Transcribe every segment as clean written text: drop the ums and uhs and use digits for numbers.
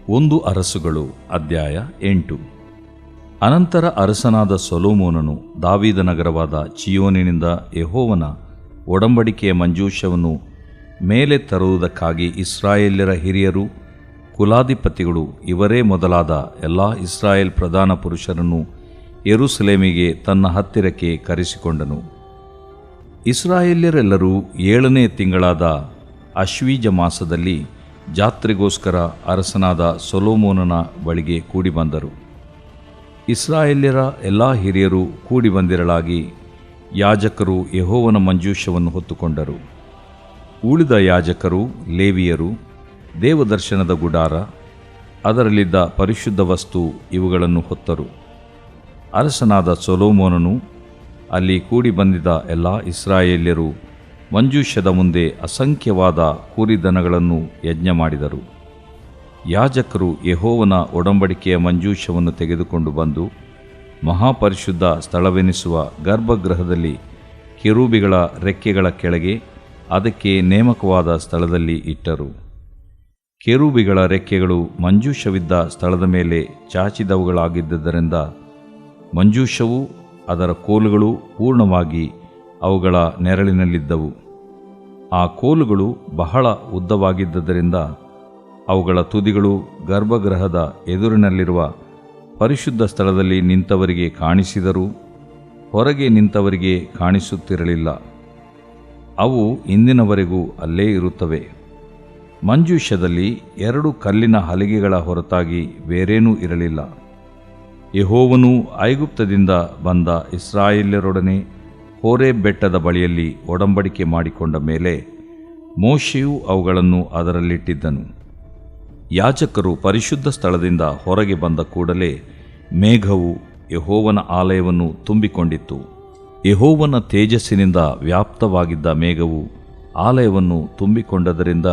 ಒಂದು ಅರಸುಗಳು ಅಧ್ಯಾಯ 8. ಅನಂತರ ಅರಸನಾದ ಸೊಲೊಮೋನನು ದಾವೀದ ನಗರವಾದ ಚೀಯೋನಿನಿಂದ ಯೆಹೋವನ ಒಡಂಬಡಿಕೆಯ ಮಂಜೂಷವನ್ನು ಮೇಲೆ ತರುವುದಕ್ಕಾಗಿ ಇಸ್ರಾಯೇಲ್ಯರ ಹಿರಿಯರು, ಕುಲಾಧಿಪತಿಗಳು ಇವರೇ ಮೊದಲಾದ ಎಲ್ಲ ಇಸ್ರಾಯೇಲ್ ಪ್ರಧಾನ ಪುರುಷರನ್ನು ಯೆರೂಸಲೇಮಿಗೆ ತನ್ನ ಹತ್ತಿರಕ್ಕೆ ಕರೆಸಿಕೊಂಡನು. ಇಸ್ರಾಯೇಲ್ಯರೆಲ್ಲರೂ 7ನೇ ತಿಂಗಳಾದ ಅಶ್ವೀಜ ಮಾಸದಲ್ಲಿ ಜಾತ್ರೆಗೋಸ್ಕರ ಅರಸನಾದ ಸೊಲೊಮೋನನ ಬಳಿಗೆ ಕೂಡಿಬಂದರು. ಇಸ್ರಾಯೇಲ್ಯರ ಎಲ್ಲ ಹಿರಿಯರು ಕೂಡಿಬಂದಿರಲಾಗಿ ಯಾಜಕರು ಯೆಹೋವನ ಮಂಜೂಷವನ್ನು ಹೊತ್ತುಕೊಂಡರು. ಉಳಿದ ಯಾಜಕರು, ಲೇವಿಯರು, ದೇವದರ್ಶನದ ಗುಡಾರ, ಅದರಲ್ಲಿದ್ದ ಪರಿಶುದ್ಧ ವಸ್ತು ಇವುಗಳನ್ನು ಹೊತ್ತರು. ಅರಸನಾದ ಸೊಲೊಮೋನನು ಅಲ್ಲಿ ಕೂಡಿಬಂದಿದ್ದ ಎಲ್ಲ ಇಸ್ರಾಯೇಲ್ಯರು ಮಂಜೂಷದ ಮುಂದೆ ಅಸಂಖ್ಯವಾದ ಕುರಿದನಗಳನ್ನು ಯಜ್ಞ ಮಾಡಿದರು. ಯಾಜಕರು ಯೆಹೋವನ ಒಡಂಬಡಿಕೆಯ ಮಂಜೂಷವನ್ನು ತೆಗೆದುಕೊಂಡು ಬಂದು ಮಹಾಪರಿಶುದ್ಧ ಸ್ಥಳವೆನಿಸುವ ಗರ್ಭಗೃಹದಲ್ಲಿ ಕೆರೂಬಿಗಳ ರೆಕ್ಕೆಗಳ ಕೆಳಗೆ ಅದಕ್ಕೆ ನೇಮಕವಾದ ಸ್ಥಳದಲ್ಲಿ ಇಟ್ಟರು. ಕೆರೂಬಿಗಳ ರೆಕ್ಕೆಗಳು ಮಂಜೂಷವಿದ್ದ ಸ್ಥಳದ ಮೇಲೆ ಚಾಚಿದವುಗಳಾಗಿದ್ದರಿಂದ ಮಂಜೂಷವು ಅದರ ಕೋಲುಗಳು ಪೂರ್ಣವಾಗಿ ಅವುಗಳ ನೆರಳಿನಲ್ಲಿದ್ದವು. ಆ ಕೋಲುಗಳು ಬಹಳ ಉದ್ದವಾಗಿದ್ದರಿಂದ ಅವುಗಳ ತುದಿಗಳು ಗರ್ಭಗೃಹದ ಎದುರಿನಲ್ಲಿರುವ ಪರಿಶುದ್ಧ ಸ್ಥಳದಲ್ಲಿ ನಿಂತವರಿಗೆ ಕಾಣಿಸಿದರೂ ಹೊರಗೆ ನಿಂತವರಿಗೆ ಕಾಣಿಸುತ್ತಿರಲಿಲ್ಲ. ಅವು ಇಂದಿನವರೆಗೂ ಅಲ್ಲೇ ಇರುತ್ತವೆ. ಮಂಜೂಷದಲ್ಲಿ 2 ಕಲ್ಲಿನ ಹಲಿಗೆಗಳ ಹೊರತಾಗಿ ಬೇರೇನೂ ಇರಲಿಲ್ಲ. ಯೆಹೋವನು ಐಗುಪ್ತದಿಂದ ಬಂದ ಇಸ್ರಾಯೇಲ್ಯರೊಡನೆ ಹೋರೇಬ್ ಬೆಟ್ಟದ ಬಳಿಯಲ್ಲಿ ಒಡಂಬಡಿಕೆ ಮಾಡಿಕೊಂಡ ಮೇಲೆ ಮೋಶೆಯು ಅವುಗಳನ್ನು ಅದರಲ್ಲಿಟ್ಟಿದ್ದನು. ಯಾಜಕರು ಪರಿಶುದ್ಧ ಸ್ಥಳದಿಂದ ಹೊರಗೆ ಬಂದ ಕೂಡಲೇ ಮೇಘವು ಯೆಹೋವನ ಆಲಯವನ್ನು ತುಂಬಿಕೊಂಡಿತ್ತು. ಯೆಹೋವನ ತೇಜಸ್ಸಿನಿಂದ ವ್ಯಾಪ್ತವಾಗಿದ್ದ ಮೇಘವು ಆಲಯವನ್ನು ತುಂಬಿಕೊಂಡದರಿಂದ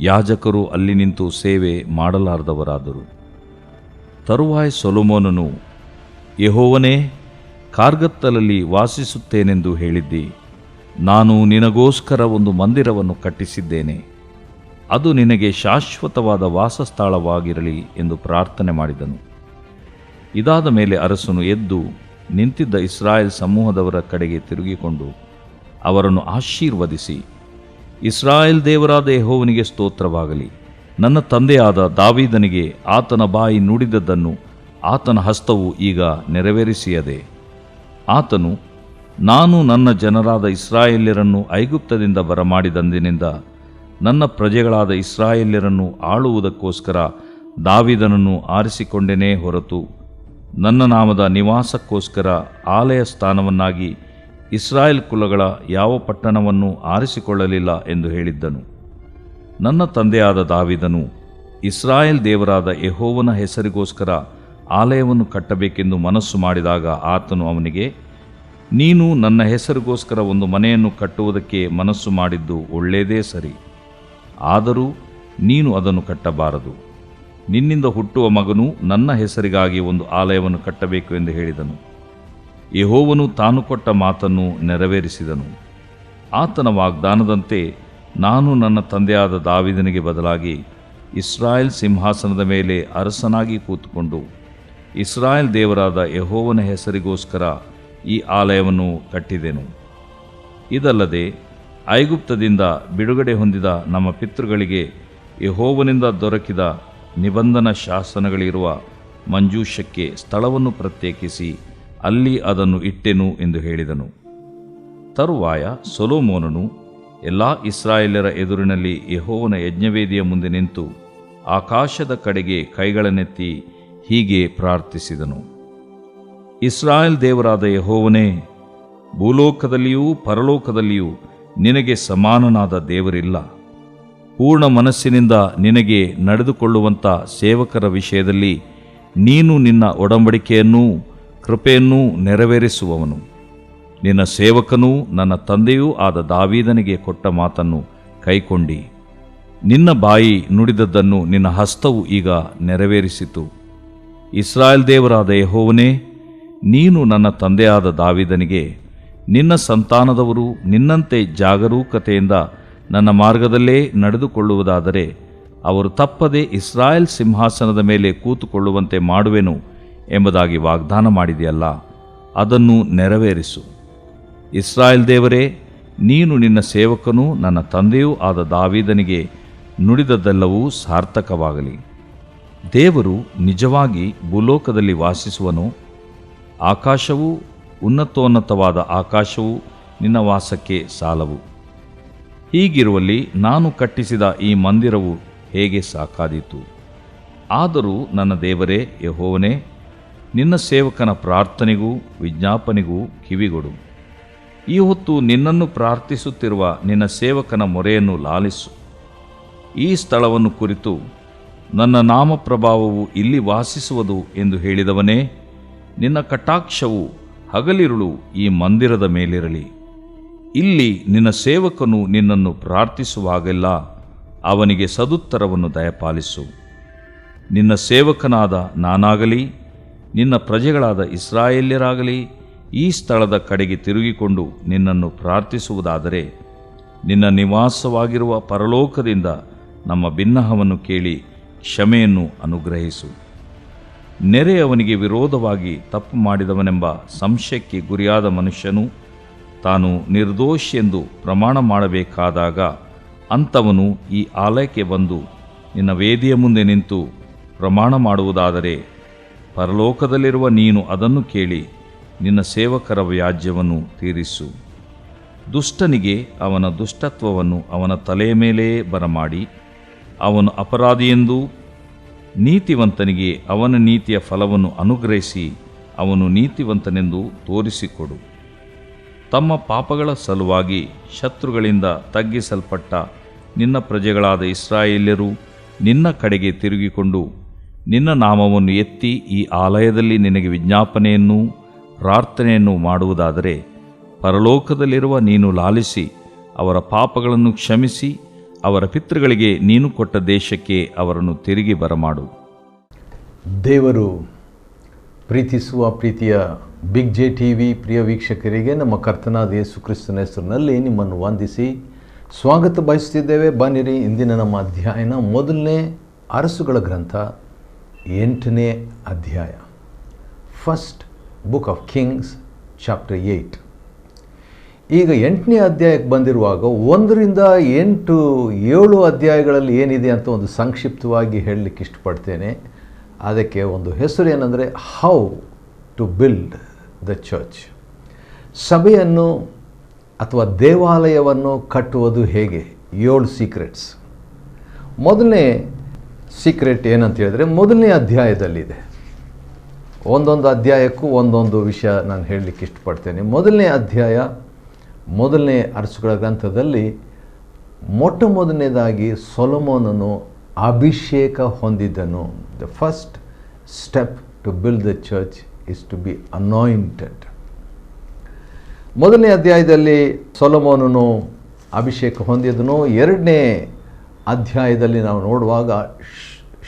ಯಾಜಕರು ಅಲ್ಲಿ ನಿಂತು ಸೇವೆ ಮಾಡಲಾರದವರಾದರು. ತರುವಾಯ ಸೊಲೊಮೋನನು, ಯೆಹೋವನೇ, ಕಾರ್ಗತ್ತಲಲ್ಲಿ ವಾಸಿಸುತ್ತೇನೆಂದು ಹೇಳಿದ್ದಿ. ನಾನು ನಿನಗೋಸ್ಕರ ಒಂದು ಮಂದಿರವನ್ನು ಕಟ್ಟಿಸಿದ್ದೇನೆ, ಅದು ನಿನಗೆ ಶಾಶ್ವತವಾದ ವಾಸಸ್ಥಳವಾಗಿರಲಿ ಎಂದು ಪ್ರಾರ್ಥನೆ ಮಾಡಿದನು. ಇದಾದ ಮೇಲೆ ಅರಸನು ಎದ್ದು ನಿಂತಿದ್ದ ಇಸ್ರಾಯೇಲ್ ಸಮೂಹದವರ ಕಡೆಗೆ ತಿರುಗಿಕೊಂಡು ಅವರನ್ನು ಆಶೀರ್ವದಿಸಿ, ಇಸ್ರಾಯೇಲ್ ದೇವರಾದ ಯೆಹೋವನಿಗೆ ಸ್ತೋತ್ರವಾಗಲಿ. ನನ್ನ ತಂದೆಯಾದ ದಾವೀದನಿಗೆ ಆತನ ಬಾಯಿ ನುಡಿದದ್ದನ್ನು ಆತನ ಹಸ್ತವು ಈಗ ನೆರವೇರಿಸಿಯದೆ. ಆತನು, ನಾನು ನನ್ನ ಜನರಾದ ಇಸ್ರಾಯೇಲ್ಯರನ್ನು ಐಗುಪ್ತದಿಂದ ಬರಮಾಡಿದಂದಿನಿಂದ ನನ್ನ ಪ್ರಜೆಗಳಾದ ಇಸ್ರಾಯೇಲ್ಯರನ್ನು ಆಳುವುದಕ್ಕೋಸ್ಕರ ದಾವೀದನನ್ನು ಆರಿಸಿಕೊಂಡೆನೇ ಹೊರತು ನನ್ನ ನಾಮದ ನಿವಾಸಕ್ಕೋಸ್ಕರ ಆಲಯ ಸ್ಥಾನವನ್ನಾಗಿ ಇಸ್ರಾಯೇಲ್ ಕುಲಗಳ ಯಾವ ಪಟ್ಟಣವನ್ನು ಆರಿಸಿಕೊಳ್ಳಲಿಲ್ಲ ಎಂದು ಹೇಳಿದ್ದನು. ನನ್ನ ತಂದೆಯಾದ ದಾವೀದನು ಇಸ್ರಾಯೇಲ್ ದೇವರಾದ ಯೆಹೋವನ ಹೆಸರಿಗೋಸ್ಕರ ಆಲಯವನ್ನು ಕಟ್ಟಬೇಕೆಂದು ಮನಸ್ಸು ಮಾಡಿದಾಗ ಆತನು ಅವನಿಗೆ, ನೀನು ನನ್ನ ಹೆಸರಿಗೋಸ್ಕರ ಒಂದು ಮನೆಯನ್ನು ಕಟ್ಟುವುದಕ್ಕೆ ಮನಸ್ಸು ಮಾಡಿದ್ದು ಒಳ್ಳೆಯದೇ ಸರಿ. ಆದರೂ ನೀನು ಅದನ್ನು ಕಟ್ಟಬಾರದು. ನಿನ್ನಿಂದ ಹುಟ್ಟುವ ಮಗನು ನನ್ನ ಹೆಸರಿಗಾಗಿ ಒಂದು ಆಲಯವನ್ನು ಕಟ್ಟಬೇಕು ಎಂದು ಹೇಳಿದನು. ಯೆಹೋವನು ತಾನು ಕೊಟ್ಟ ಮಾತನ್ನು ನೆರವೇರಿಸಿದನು. ಆತನ ವಾಗ್ದಾನದಂತೆ ನಾನು ನನ್ನ ತಂದೆಯಾದ ದಾವೀದನಿಗೆ ಬದಲಾಗಿ ಇಸ್ರಾಯೇಲ್ ಸಿಂಹಾಸನದ ಮೇಲೆ ಅರಸನಾಗಿ ಕೂತುಕೊಂಡು ಇಸ್ರಾಯೇಲ್ ದೇವರಾದ ಯೆಹೋವನ ಹೆಸರಿಗೋಸ್ಕರ ಈ ಆಲಯವನ್ನು ಕಟ್ಟಿದೆನು. ಇದಲ್ಲದೆ ಐಗುಪ್ತದಿಂದ ಬಿಡುಗಡೆ ಹೊಂದಿದ ನಮ್ಮ ಪಿತೃಗಳಿಗೆ ಯೆಹೋವನಿಂದ ದೊರಕಿದ ನಿಬಂಧನ ಶಾಸನಗಳಿರುವ ಮಂಜೂಷಕ್ಕೆ ಸ್ಥಳವನ್ನು ಪ್ರತ್ಯೇಕಿಸಿ ಅಲ್ಲಿ ಅದನ್ನು ಇಟ್ಟೆನು ಎಂದು ಹೇಳಿದನು. ತರುವಾಯ ಸೊಲೊಮೋನನು ಎಲ್ಲ ಇಸ್ರಾಯೇಲ್ಯರ ಎದುರಿನಲ್ಲಿ ಯೆಹೋವನ ಯಜ್ಞವೇದಿಯ ಮುಂದೆ ನಿಂತು ಆಕಾಶದ ಕಡೆಗೆ ಕೈಗಳನ್ನೆತ್ತಿ ಹೀಗೆ ಪ್ರಾರ್ಥಿಸಿದನು. ಇಸ್ರಾಯೇಲ್ ದೇವರಾದ ಯೆಹೋವನೇ, ಭೂಲೋಕದಲ್ಲಿಯೂ ಪರಲೋಕದಲ್ಲಿಯೂ ನಿನಗೆ ಸಮಾನನಾದ ದೇವರಿಲ್ಲ. ಪೂರ್ಣ ಮನಸ್ಸಿನಿಂದ ನಿನಗೆ ನಡೆದುಕೊಳ್ಳುವಂಥ ಸೇವಕರ ವಿಷಯದಲ್ಲಿ ನೀನು ನಿನ್ನ ಒಡಂಬಡಿಕೆಯನ್ನೂ ಕೃಪೆಯನ್ನೂ ನೆರವೇರಿಸುವವನು. ನಿನ್ನ ಸೇವಕನೂ ನನ್ನ ತಂದೆಯೂ ಆದ ದಾವೀದನಿಗೆ ಕೊಟ್ಟ ಮಾತನ್ನು ಕೈಕೊಂಡಿ ನಿನ್ನ ಬಾಯಿ ನುಡಿದದ್ದನ್ನು ನಿನ್ನ ಹಸ್ತವು ಈಗ ನೆರವೇರಿಸಿತು. ಇಸ್ರಾಯೇಲ್ ದೇವರಾದ ಯೆಹೋವನೇ, ನೀನು ನನ್ನ ತಂದೆಯಾದ ದಾವೀದನಿಗೆ, ನಿನ್ನ ಸಂತಾನದವರು ನಿನ್ನಂತೆ ಜಾಗರೂಕತೆಯಿಂದ ನನ್ನ ಮಾರ್ಗದಲ್ಲೇ ನಡೆದುಕೊಳ್ಳುವುದಾದರೆ ಅವರು ತಪ್ಪದೆ ಇಸ್ರಾಯೇಲ್ ಸಿಂಹಾಸನದ ಮೇಲೆ ಕೂತುಕೊಳ್ಳುವಂತೆ ಮಾಡುವೆನು ಎಂಬುದಾಗಿ ವಾಗ್ದಾನ ಮಾಡಿದೆಯಲ್ಲ, ಅದನ್ನು ನೆರವೇರಿಸು. ಇಸ್ರಾಯೇಲ್ ದೇವರೇ, ನೀನು ನಿನ್ನ ಸೇವಕನೂ ನನ್ನ ತಂದೆಯೂ ಆದ ದಾವೀದನಿಗೆ ನುಡಿದದ್ದೆಲ್ಲವೂ ಸಾರ್ಥಕವಾಗಲಿ. ದೇವರು ನಿಜವಾಗಿ ಭೂಲೋಕದಲ್ಲಿ ವಾಸಿಸುವನು. ಆಕಾಶವೂ ಉನ್ನತೋನ್ನತವಾದ ಆಕಾಶವೂ ನಿನ್ನ ವಾಸಕ್ಕೆ ಸಾಲವು. ಹೀಗಿರುವಲ್ಲಿ ನಾನು ಕಟ್ಟಿಸಿದ ಈ ಮಂದಿರವು ಹೇಗೆ ಸಾಕಾದೀತು? ಆದರೂ ನನ್ನ ದೇವರೇ ಯೆಹೋವನೇ, ನಿನ್ನ ಸೇವಕನ ಪ್ರಾರ್ಥನೆಗೂ ವಿಜ್ಞಾಪನೆಗೂ ಕಿವಿಗೊಡು. ಈ ಹೊತ್ತು ನಿನ್ನನ್ನು ಪ್ರಾರ್ಥಿಸುತ್ತಿರುವ ನಿನ್ನ ಸೇವಕನ ಮೊರೆಯನ್ನು ಲಾಲಿಸು. ಈ ಸ್ಥಳವನ್ನು ಕುರಿತು ನನ್ನ ನಾಮಪ್ರಭಾವವು ಇಲ್ಲಿ ವಾಸಿಸುವುದು ಎಂದು ಹೇಳಿದವನೇ, ನಿನ್ನ ಕಟಾಕ್ಷವು ಹಗಲಿರುಳು ಈ ಮಂದಿರದ ಮೇಲಿರಲಿ. ಇಲ್ಲಿ ನಿನ್ನ ಸೇವಕನು ನಿನ್ನನ್ನು ಪ್ರಾರ್ಥಿಸುವಾಗೆಲ್ಲ ಅವನಿಗೆ ಸದುತ್ತರವನ್ನು ದಯಪಾಲಿಸು. ನಿನ್ನ ಸೇವಕನಾದ ನಾನಾಗಲಿ ನಿನ್ನ ಪ್ರಜೆಗಳಾದ ಇಸ್ರಾಯೇಲ್ಯರಾಗಲಿ ಈ ಸ್ಥಳದ ಕಡೆಗೆ ತಿರುಗಿಕೊಂಡು ನಿನ್ನನ್ನು ಪ್ರಾರ್ಥಿಸುವುದಾದರೆ, ನಿನ್ನ ನಿವಾಸವಾಗಿರುವ ಪರಲೋಕದಿಂದ ನಮ್ಮ ಬಿನ್ನಹವನ್ನು ಕೇಳಿ ಕ್ಷಮೆಯನ್ನು ಅನುಗ್ರಹಿಸು. ನೆರೆಯವನಿಗೆ ವಿರೋಧವಾಗಿ ತಪ್ಪು ಮಾಡಿದವನೆಂಬ ಸಂಶಯಕ್ಕೆ ಗುರಿಯಾದ ಮನುಷ್ಯನು ತಾನು ನಿರ್ದೋಷಿಯೆಂದು ಪ್ರಮಾಣ ಮಾಡಬೇಕಾದಾಗ ಅಂಥವನು ಈ ಆಲಯಕ್ಕೆ ಬಂದು ನಿನ್ನ ವೇದಿಯ ಮುಂದೆ ನಿಂತು ಪ್ರಮಾಣ ಮಾಡುವುದಾದರೆ, ಪರಲೋಕದಲ್ಲಿರುವ ನೀನು ಅದನ್ನು ಕೇಳಿ ನಿನ್ನ ಸೇವಕರ ವ್ಯಾಜ್ಯವನ್ನು ತೀರಿಸು. ದುಷ್ಟನಿಗೆ ಅವನ ದುಷ್ಟತ್ವವನ್ನು ಅವನ ತಲೆಯ ಮೇಲೇ ಬರಮಾಡಿ ಅವನು ಅಪರಾಧಿಯೆಂದೂ, ನೀತಿವಂತನಿಗೆ ಅವನ ನೀತಿಯ ಫಲವನ್ನು ಅನುಗ್ರಹಿಸಿ ಅವನು ನೀತಿವಂತನೆಂದು ತೋರಿಸಿಕೊಡು. ತಮ್ಮ ಪಾಪಗಳ ಸಲುವಾಗಿ ಶತ್ರುಗಳಿಂದ ತಗ್ಗಿಸಲ್ಪಟ್ಟ ನಿನ್ನ ಪ್ರಜೆಗಳಾದ ಇಸ್ರಾಯೇಲ್ಯರು ನಿನ್ನ ಕಡೆಗೆ ತಿರುಗಿಕೊಂಡು ನಿನ್ನ ನಾಮವನ್ನು ಎತ್ತಿ ಈ ಆಲಯದಲ್ಲಿ ನಿನಗೆ ವಿಜ್ಞಾಪನೆಯನ್ನೂ ಪ್ರಾರ್ಥನೆಯನ್ನು ಮಾಡುವುದಾದರೆ, ಪರಲೋಕದಲ್ಲಿರುವ ನೀನು ಲಾಲಿಸಿ ಅವರ ಪಾಪಗಳನ್ನು ಕ್ಷಮಿಸಿ ಅವರ ಪಿತೃಗಳಿಗೆ ನೀನು ಕೊಟ್ಟ ದೇಶಕ್ಕೆ ಅವರನ್ನು ತಿರುಗಿ ಬರಮಾಡು. ದೇವರು ಪ್ರೀತಿಸುವ ಪ್ರೀತಿಯ ಬಿಗ್ ಜೆ ಟಿವಿ ಪ್ರಿಯ ವೀಕ್ಷಕರಿಗೆ ನಮ್ಮ ಕರ್ತನಾದ ಯೇಸು ಕ್ರಿಸ್ತನ ಹೆಸರಿನಲ್ಲಿ ನಿಮ್ಮನ್ನು ವಂದಿಸಿ ಸ್ವಾಗತ ಬಯಸುತ್ತಿದ್ದೇವೆ. ಬನ್ನಿರಿ, ಇಂದಿನ ನಮ್ಮ ಅಧ್ಯಾಯನ ಮೊದಲನೇ ಅರಸುಗಳ ಗ್ರಂಥ 8ನೇ ಅಧ್ಯಾಯ, first book of Kings chapter 8. ಈಗ 8ನೇ ಅಧ್ಯಾಯಕ್ಕೆ ಬಂದಿರುವಾಗ 1ರಿಂದ 8, 7 ಅಧ್ಯಾಯಗಳಲ್ಲಿ ಏನಿದೆ ಅಂತ ಒಂದು ಸಂಕ್ಷಿಪ್ತವಾಗಿ ಹೇಳಲಿಕ್ಕೆ ಇಷ್ಟಪಡ್ತೇನೆ. ಅದಕ್ಕೆ ಒಂದು ಹೆಸರು ಏನಂದರೆ how to build the church. ಸಭೆಯನ್ನು ಅಥವಾ ದೇವಾಲಯವನ್ನು ಕಟ್ಟುವುದು ಹೇಗೆ, 7 ಸೀಕ್ರೆಟ್ಸ್. ಮೊದಲನೇ ಸೀಕ್ರೆಟ್ ಏನಂತ ಹೇಳಿದ್ರೆ ಮೊದಲನೇ ಅಧ್ಯಾಯದಲ್ಲಿದೆ. ಒಂದೊಂದು ಅಧ್ಯಾಯಕ್ಕೂ ಒಂದೊಂದು ವಿಷಯ ನಾನು ಹೇಳಲಿಕ್ಕೆ ಇಷ್ಟಪಡ್ತೇನೆ. ಮೊದಲನೇ ಅಧ್ಯಾಯ, ಮೊದಲನೇ ಅರಸುಗಳ ಗ್ರಂಥದಲ್ಲಿ ಮೊಟ್ಟ ಮೊದಲನೇದಾಗಿ ಸೊಲೊಮೋನನು ಅಭಿಷೇಕ ಹೊಂದಿದ್ದನು. The first step to build the church is to be anointed. ಮೊದಲನೇ ಅಧ್ಯಾಯದಲ್ಲಿ ಸೊಲೊಮೋನನು ಅಭಿಷೇಕ ಹೊಂದಿದನು. 2ನೇ ಅಧ್ಯಾಯದಲ್ಲಿ ನಾವು ನೋಡುವಾಗ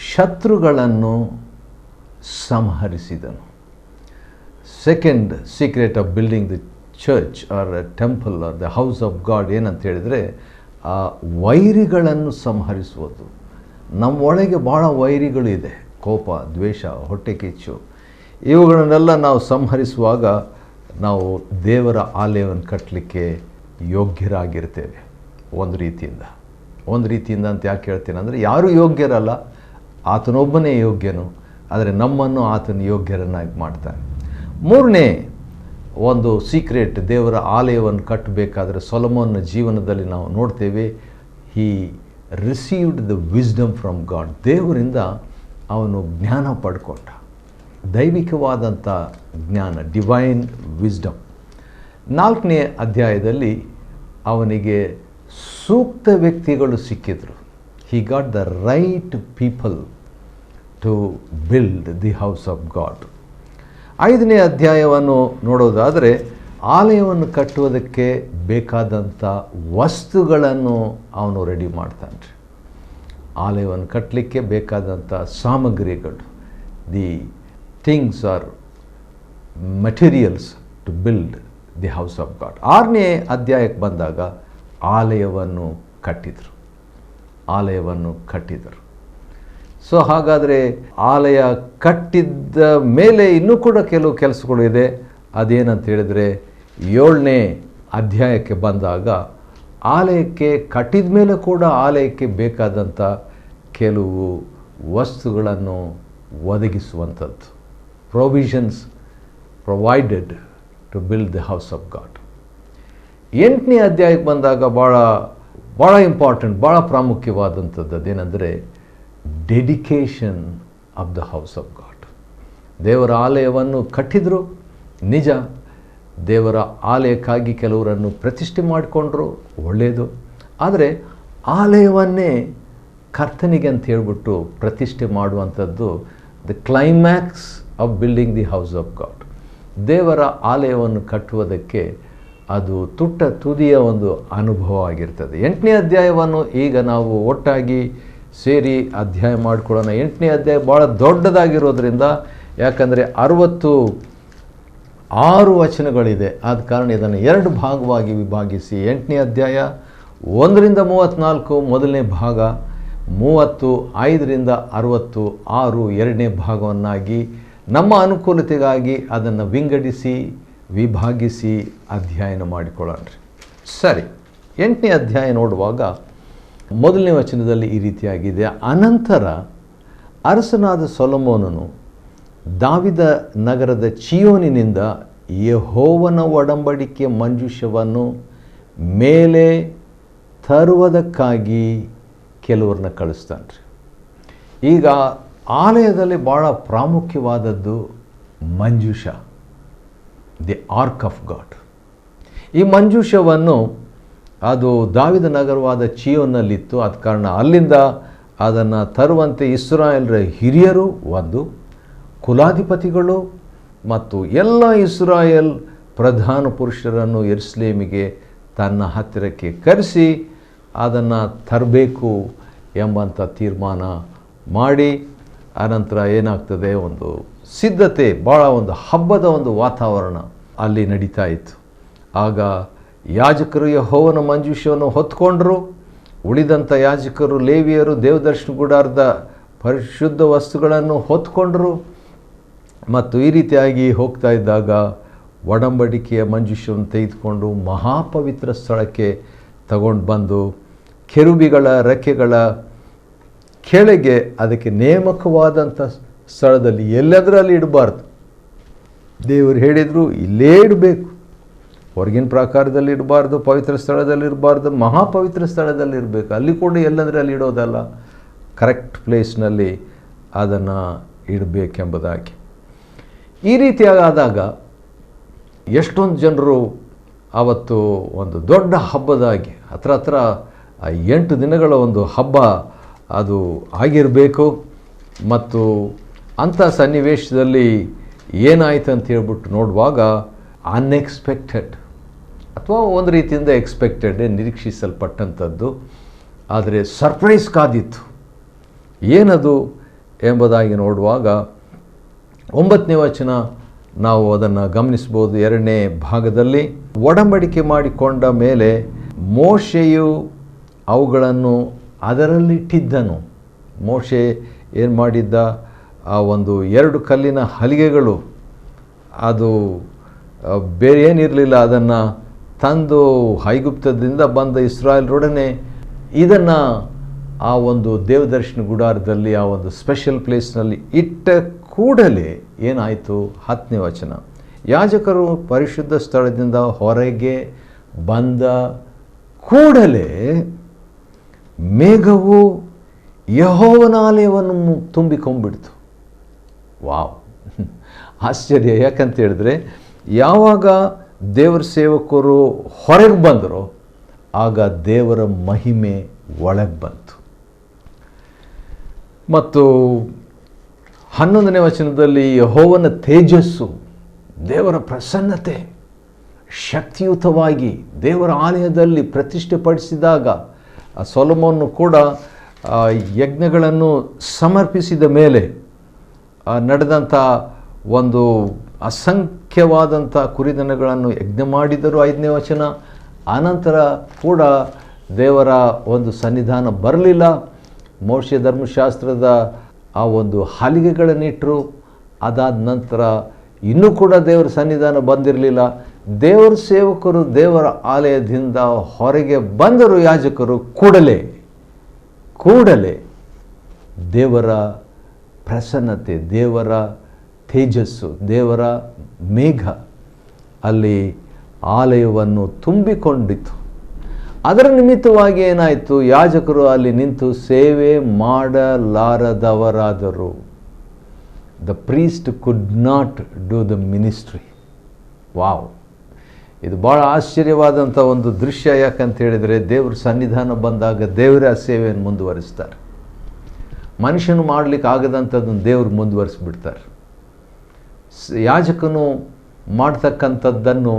ಶತ್ರುಗಳನ್ನು ಸಂಹರಿಸಿದನು. Second secret of building the church or temple or the house of God ಏನಂತ ಹೇಳಿದರೆ ಆ ವೈರಿಗಳನ್ನು ಸಂಹರಿಸುವುದು. ನಮ್ಮೊಳಗೆ ಭಾಳ ವೈರಿಗಳು ಇದೆ, ಕೋಪ, ದ್ವೇಷ, ಹೊಟ್ಟೆ ಕಿಚ್ಚು. ಇವುಗಳನ್ನೆಲ್ಲ ನಾವು ಸಂಹರಿಸುವಾಗ ನಾವು ದೇವರ ಆಲಯವನ್ನು ಕಟ್ಟಲಿಕ್ಕೆ ಯೋಗ್ಯರಾಗಿರ್ತೇವೆ. ಒಂದು ರೀತಿಯಿಂದ ಅಂತ ಯಾಕೆ ಹೇಳ್ತೇನೆ ಅಂದರೆ, ಯಾರೂ ಯೋಗ್ಯರಲ್ಲ, ಆತನೊಬ್ಬನೇ ಯೋಗ್ಯನು. ಆದರೆ ನಮ್ಮನ್ನು ಆತನ ಯೋಗ್ಯರನ್ನಾಗಿ ಮಾಡ್ತಾನೆ. 3ನೇ ಒಂದು ಸೀಕ್ರೆಟ್, ದೇವರ ಆಲಯವನ್ನು ಕಟ್ಟಬೇಕಾದ್ರೆ ಸೊಲೊಮೋನನ ಜೀವನದಲ್ಲಿ ನಾವು ನೋಡ್ತೇವೆ. He received the wisdom from God. ದೇವರಿಂದ ಅವನು ಜ್ಞಾನ ಪಡ್ಕೊಂಡ, ದೈವಿಕವಾದಂಥ ಜ್ಞಾನ, ಡಿವೈನ್ ವಿಸ್ಡಮ್. 4ನೇ ಅಧ್ಯಾಯದಲ್ಲಿ ಅವನಿಗೆ ಸೂಕ್ತ ವ್ಯಕ್ತಿಗಳು ಸಿಕ್ಕಿದ್ರು. He got the right people to build the house of God. 5ನೇ ಅಧ್ಯಾಯವನ್ನು ನೋಡೋದಾದರೆ ಆಲಯವನ್ನು ಕಟ್ಟುವುದಕ್ಕೆ ಬೇಕಾದಂಥ ವಸ್ತುಗಳನ್ನು ಅವನು ರೆಡಿ ಮಾಡ್ತಾನೆ. ಆಲಯವನ್ನು ಕಟ್ಟಲಿಕ್ಕೆ ಬೇಕಾದಂಥ ಸಾಮಗ್ರಿಗಳು, the things are materials to build the house of God. 6ನೇ ಅಧ್ಯಾಯಕ್ಕೆ ಬಂದಾಗ ಆಲಯವನ್ನು ಕಟ್ಟಿದರು. ಸೊ ಹಾಗಾದರೆ ಆಲಯ ಕಟ್ಟಿದ್ದ ಮೇಲೆ ಇನ್ನೂ ಕೂಡ ಕೆಲವು ಕೆಲಸಗಳು ಇದೆ. ಅದೇನಂತ ಹೇಳಿದರೆ 7ನೇ ಅಧ್ಯಾಯಕ್ಕೆ ಬಂದಾಗ ಆಲಯಕ್ಕೆ ಕಟ್ಟಿದ ಮೇಲೆ ಕೂಡ ಆಲಯಕ್ಕೆ ಬೇಕಾದಂಥ ಕೆಲವು ವಸ್ತುಗಳನ್ನು ಒದಗಿಸುವಂಥದ್ದು. Provisions provided to build the house of God. 8ನೇ ಅಧ್ಯಾಯಕ್ಕೆ ಬಂದಾಗ ಭಾಳ ಇಂಪಾರ್ಟೆಂಟ್, ಭಾಳ ಪ್ರಾಮುಖ್ಯವಾದಂಥದ್ದು ಅದೇನೆಂದರೆ dedication of the house of God. ದೇವರ ಆಲಯವನ್ನು ಕಟ್ಟಿದರು ನಿಜ, ದೇವರ ಆಲಯಕ್ಕಾಗಿ ಕೆಲವರನ್ನು ಪ್ರತಿಷ್ಠೆ ಮಾಡಿಕೊಂಡ್ರು, ಒಳ್ಳೆಯದು. ಆದರೆ ಆಲಯವನ್ನೇ ಕರ್ತನಿಗೆ ಅಂತ ಹೇಳ್ಬಿಟ್ಟು ಪ್ರತಿಷ್ಠೆ ಮಾಡುವಂಥದ್ದು the climax of building the house of God. ದೇವರ ಆಲಯವನ್ನು ಕಟ್ಟುವುದಕ್ಕೆ ಅದು ತುಟ್ಟ ತುದಿಯ ಒಂದು ಅನುಭವ ಆಗಿರ್ತದೆ. 8ನೇ ಅಧ್ಯಾಯವನ್ನು ಈಗ ನಾವು ಒಟ್ಟಾಗಿ ಸೇರಿ ಅಧ್ಯಾಯ ಮಾಡಿಕೊಳ್ಳೋಣ. 8ನೇ ಅಧ್ಯಾಯ ಭಾಳ ದೊಡ್ಡದಾಗಿರೋದ್ರಿಂದ, ಯಾಕಂದರೆ 66 ವಚನಗಳಿದೆ. ಆದ ಕಾರಣ ಇದನ್ನು 2 ಭಾಗವಾಗಿ ವಿಭಾಗಿಸಿ 8ನೇ ಅಧ್ಯಾಯ 1ರಿಂದ 34 ಮೊದಲನೇ ಭಾಗ, 35ರಿಂದ 66 ಎರಡನೇ ಭಾಗವನ್ನಾಗಿ ನಮ್ಮ ಅನುಕೂಲತೆಗಾಗಿ ಅದನ್ನು ವಿಂಗಡಿಸಿ ವಿಭಾಗಿಸಿ ಅಧ್ಯಯನ ಮಾಡಿಕೊಳ್ಳೋಣ. ಸರಿ, 8ನೇ ಅಧ್ಯಾಯ ನೋಡುವಾಗ ಮೊದಲನೇ ವಚನದಲ್ಲಿ ಈ ರೀತಿಯಾಗಿದೆ. ಅನಂತರ ಅರಸನಾದ ಸೊಲೊಮೋನನು ದಾವಿದ ನಗರದ ಚೀಯೋನಿನಿಂದ ಯೆಹೋವನ ಒಡಂಬಡಿಕೆ ಮಂಜೂಷವನ್ನು ಮೇಲೆ ತರುವುದಕ್ಕಾಗಿ ಕೆಲವ್ರನ್ನ ಕಳಿಸ್ತಾನೆ. ಈಗ ಆಲಯದಲ್ಲಿ ಭಾಳ ಪ್ರಾಮುಖ್ಯವಾದದ್ದು ಮಂಜೂಷ, ದಿ ಆರ್ಕ್ ಆಫ್ ಗಾಡ್. ಈ ಮಂಜೂಷವನ್ನು ಅದು ದಾವಿದ ನಗರವಾದ ಚೀಯೋನ್ನಲ್ಲಿತ್ತು. ಆದ ಕಾರಣ ಅಲ್ಲಿಂದ ಅದನ್ನು ತರುವಂತೆ ಇಸ್ರಾಯೇಲ್ರ ಹಿರಿಯರು, ಒಂದು ಕುಲಾಧಿಪತಿಗಳು ಮತ್ತು ಎಲ್ಲ ಇಸ್ರಾಯೇಲ್ ಪ್ರಧಾನ ಪುರುಷರನ್ನು ಯೆರೂಸಲೇಮಿಗೆ ತನ್ನ ಹತ್ತಿರಕ್ಕೆ ಕರೆಸಿ ಅದನ್ನು ತರಬೇಕು ಎಂಬಂಥ ತೀರ್ಮಾನ ಮಾಡಿ, ಆನಂತರ ಏನಾಗ್ತದೆ, ಒಂದು ಸಿದ್ಧತೆ, ಭಾಳ ಒಂದು ಹಬ್ಬದ ಒಂದು ವಾತಾವರಣ ಅಲ್ಲಿ ನಡೀತಾ ಇತ್ತು. ಆಗ ಯಾಜಕರು ಯೆಹೋವನ ಮಂಜೂಷವನ್ನು ಹೊತ್ಕೊಂಡ್ರು. ಉಳಿದಂಥ ಯಾಜಕರು, ಲೇವಿಯರು ದೇವದರ್ಶನ ಗುಡಾರದ ಪರಿಶುದ್ಧ ವಸ್ತುಗಳನ್ನು ಹೊತ್ಕೊಂಡ್ರು. ಮತ್ತು ಈ ರೀತಿಯಾಗಿ ಹೋಗ್ತಾ ಇದ್ದಾಗ ಒಡಂಬಡಿಕೆಯ ಮಂಜೂಷವನ್ನು ತೆಗೆದುಕೊಂಡು ಮಹಾಪವಿತ್ರ ಸ್ಥಳಕ್ಕೆ ತಗೊಂಡು ಬಂದು ಕೆರೂಬಿಗಳ ರೆಕ್ಕೆಗಳ ಕೆಳಗೆ ಅದಕ್ಕೆ ನೇಮಕವಾದಂಥ ಸ್ಥಳದಲ್ಲಿ ಎಲ್ಲದರಲ್ಲಿ ಇಡಬಾರ್ದು. ದೇವರು ಹೇಳಿದರು ಇಲ್ಲೇ ಇಡಬೇಕು, ಹೊರಗಿನ ಪ್ರಾಕಾರದಲ್ಲಿ ಇಡಬಾರ್ದು, ಪವಿತ್ರ ಸ್ಥಳದಲ್ಲಿ ಇರಬಾರ್ದು, ಮಹಾಪವಿತ್ರ ಸ್ಥಳದಲ್ಲಿ ಇರಬೇಕು. ಅಲ್ಲಿ ಕೂಡ ಎಲ್ಲಂದರೆ ಅಲ್ಲಿ ಇಡೋದಲ್ಲ, ಕರೆಕ್ಟ್ ಪ್ಲೇಸ್ನಲ್ಲಿ ಅದನ್ನು ಇಡಬೇಕೆಂಬುದಾಗಿ. ಈ ರೀತಿಯಾದಾಗ ಎಷ್ಟೊಂದು ಜನರು ಆವತ್ತು ಒಂದು ದೊಡ್ಡ ಹಬ್ಬದಾಗಿ ಹತ್ರ 8 ದಿನಗಳ ಒಂದು ಹಬ್ಬ ಅದು ಆಗಿರಬೇಕು. ಮತ್ತು ಅಂಥ ಸನ್ನಿವೇಶದಲ್ಲಿ ಏನಾಯ್ತು ಅಂತ ಹೇಳ್ಬಿಟ್ಟು ನೋಡುವಾಗ ಅನ್ಎಕ್ಸ್ಪೆಕ್ಟೆಡ್ ಅಥವಾ ಒಂದು ರೀತಿಯಿಂದ ಎಕ್ಸ್ಪೆಕ್ಟೆಡ್, ನಿರೀಕ್ಷಿಸಲ್ಪಟ್ಟಂಥದ್ದು, ಆದರೆ ಸರ್ಪ್ರೈಸ್ ಕಾದಿತ್ತು. ಏನದು ಎಂಬುದಾಗಿ ನೋಡುವಾಗ 9ನೇ ವಚನ ನಾವು ಅದನ್ನು ಗಮನಿಸ್ಬೋದು. 2ನೇ ಭಾಗದಲ್ಲಿ, ಒಡಂಬಡಿಕೆ ಮಾಡಿಕೊಂಡ ಮೇಲೆ ಮೋಶೆಯು ಅವುಗಳನ್ನು ಅದರಲ್ಲಿಟ್ಟಿದ್ದನು. ಮೋಶೆ ಏನು ಮಾಡಿದ್ದ, ಆ ಒಂದು 2 ಕಲ್ಲಿನ ಹಲಿಗೆಗಳು, ಅದು ಬೇರೆ ಏನಿರಲಿಲ್ಲ, ಅದನ್ನು ತಂದು ಐಗುಪ್ತದಿಂದ ಬಂದ ಇಸ್ರಾಯೇಲರೊಡನೆ ಇದನ್ನು ಆ ಒಂದು ದೇವದರ್ಶನ ಗುಡಾರದಲ್ಲಿ ಆ ಒಂದು ಸ್ಪೆಷಲ್ ಪ್ಲೇಸ್ನಲ್ಲಿ ಇಟ್ಟ ಕೂಡಲೇ ಏನಾಯಿತು, 10ನೇ ವಚನ, ಯಾಜಕರು ಪರಿಶುದ್ಧ ಸ್ಥಳದಿಂದ ಹೊರಗೆ ಬಂದ ಕೂಡಲೇ ಮೇಘವು ಯೆಹೋವನ ಆಲಯವನ್ನು ತುಂಬಿಕೊಂಡ್ಬಿಡ್ತು. ವಾವ್, ಆಶ್ಚರ್ಯ. ಯಾಕಂತ ಹೇಳಿದ್ರೆ ಯಾವಾಗ ದೇವರ ಸೇವಕರು ಹೊರಗೆ ಬಂದರೋ ಆಗ ದೇವರ ಮಹಿಮೆ ಒಳಗೆ ಬಂತು. ಮತ್ತು 11ನೇ ವಚನದಲ್ಲಿ ಯೆಹೋವನ ತೇಜಸ್ಸು, ದೇವರ ಪ್ರಸನ್ನತೆ ಶಕ್ತಿಯುತವಾಗಿ ದೇವರ ಆಲಯದಲ್ಲಿ ಪ್ರತಿಷ್ಠೆಪಡಿಸಿದಾಗ ಸೊಲೊಮೋನ್ ಕೂಡ ಯಜ್ಞಗಳನ್ನು ಸಮರ್ಪಿಸಿದ ಮೇಲೆ ನಡೆದಂಥ ಒಂದು ಅಸಂಖ್ಯವಾದಂಥ ಕುರಿದನಗಳನ್ನು ಯಜ್ಞ ಮಾಡಿದರು. 5ನೇ ವಚನ. ಆನಂತರ ಕೂಡ ದೇವರ ಒಂದು ಸನ್ನಿಧಾನ ಬರಲಿಲ್ಲ. ಮೋಶೆ ಧರ್ಮಶಾಸ್ತ್ರದ ಆ ಒಂದು ಹಲಿಗೆಗಳನ್ನಿಟ್ಟರು. ಅದಾದ ನಂತರ ಇನ್ನೂ ಕೂಡ ದೇವರ ಸನ್ನಿಧಾನ ಬಂದಿರಲಿಲ್ಲ. ದೇವರ ಸೇವಕರು ದೇವರ ಆಲಯದಿಂದ ಹೊರಗೆ ಬಂದರು. ಯಾಜಕರು ಕೂಡಲೇ ದೇವರ ಪ್ರಸನ್ನತೆ, ದೇವರ ತೇಜಸ್ಸು, ದೇವರ ಮೇಘ ಅಲ್ಲಿ ಆಲಯವನ್ನು ತುಂಬಿಕೊಂಡಿತು. ಅದರ ನಿಮಿತ್ತವಾಗಿ ಏನಾಯಿತು, ಯಾಜಕರು ಅಲ್ಲಿ ನಿಂತು ಸೇವೆ ಮಾಡಲಾರದವರಾದರು. The priest could not do the ministry. Wow, ಇದು ಭಾಳ ಆಶ್ಚರ್ಯವಾದಂಥ ಒಂದು ದೃಶ್ಯ. ಯಾಕಂತ ಹೇಳಿದರೆ, ದೇವ್ರ ಸನ್ನಿಧಾನ ಬಂದಾಗ ದೇವರೇ ಆ ಸೇವೆಯನ್ನು ಮುಂದುವರಿಸ್ತಾರೆ. ಮನುಷ್ಯನು ಮಾಡಲಿಕ್ಕೆ ಆಗದಂಥದ್ದನ್ನು ದೇವರು ಮುಂದುವರಿಸ್ಬಿಡ್ತಾರೆ. ಯಾಜಕನು ಮಾಡ್ತಕ್ಕಂಥದ್ದನ್ನು